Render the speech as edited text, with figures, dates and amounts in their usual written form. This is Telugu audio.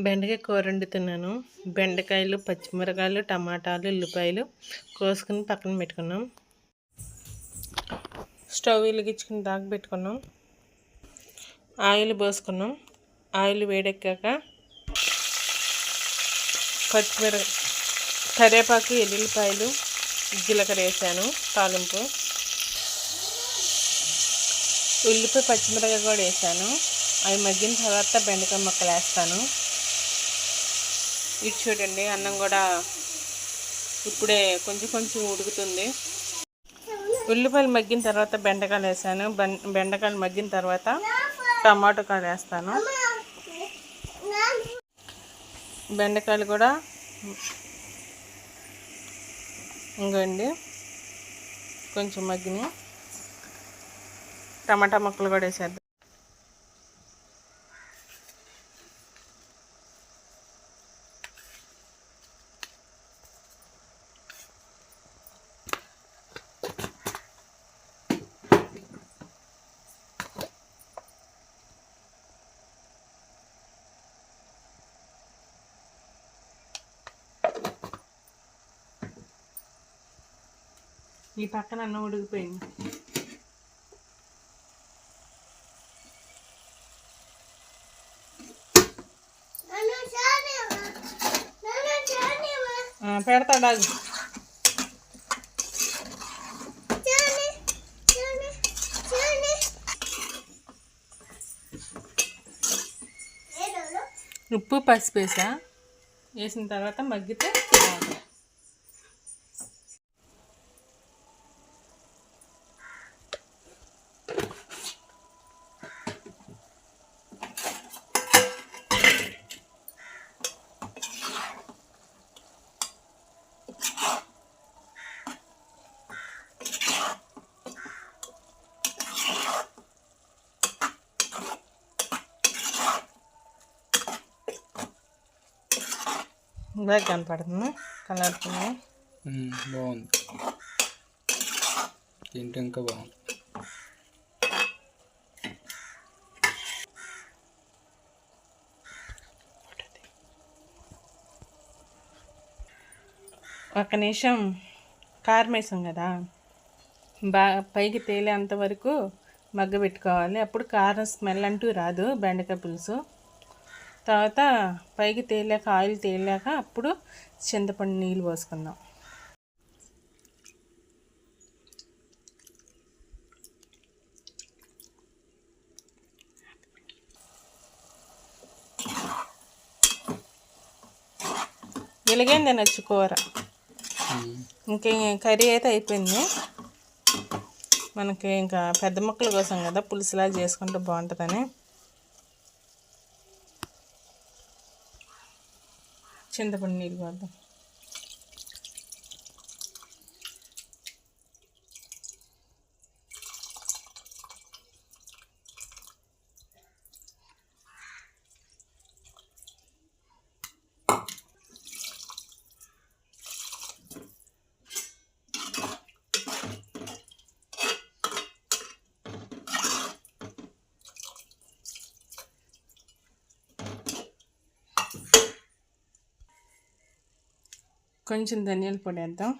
బెండకాయ కూర వండుతున్నాను. బెండకాయలు, పచ్చిమిరకాయలు, టమాటాలు, ఉల్లిపాయలు కోసుకుని పక్కన పెట్టుకున్నాం. స్టవ్ వెలిగించుకుని దాకా పెట్టుకున్నాం. ఆయిల్ పోసుకున్నాం. ఆయిల్ వేడెక్కాక కరివేపాకు, ఎల్లుల్లిపాయలు, జీలకర్ర వేసాను. తాలింపు ఉల్లిపాయ, పచ్చిమిరకాయ కూడా వేసాను. అవి మగ్గిన తర్వాత బెండకాయ ముక్కలు వేస్తాను. ఇటు చూడండి, అన్నం కూడా ఇప్పుడే కొంచెం కొంచెం ఉడుకుతుంది. ఉల్లిపాయలు మగ్గిన తర్వాత బెండకాయలు వేసాను. బెండకాయలు మగ్గిన తర్వాత టమాటో కాయలు వేస్తాను. బెండకాయలు కూడా ఇంకోండి కొంచెం మగ్గినాయి. టమాటా ముక్కలు కూడా వేసేద్దాం. ఈ పక్కన అన్నం ఉడికిపోయింది. పెడతాడా? ఉప్పు, పసుపు వేసిన తర్వాత మగ్గితే బాగా కనపడుతుంది. కలర్ఫుల్గా బాగుంది. తింటే ఇంకా బాగుంది. ఒక నిమిషం కారం వేసాం కదా, బాగా పైకి తేలేంత వరకు మగ్గబెట్టుకోవాలి. అప్పుడు కారం స్మెల్ అంటూ రాదు బెండకాయ పులుసు. తర్వాత పైకి తేలాక, ఆయిల్ తేలాక అప్పుడు చింతపండు నీళ్ళు పోసుకుందాం. వెలిగైంది తినచ్చు కూర. ఇంకే కర్రీ అయితే అయిపోయింది. మనకి ఇంకా పెద్ద ముక్కల కోసం కదా పులుసులా చేసుకుంటే బాగుంటుందని చింతపండు నీళ్ళు పోద్దాం. కొంచెం ధనియాల పొడి వేద్దాం.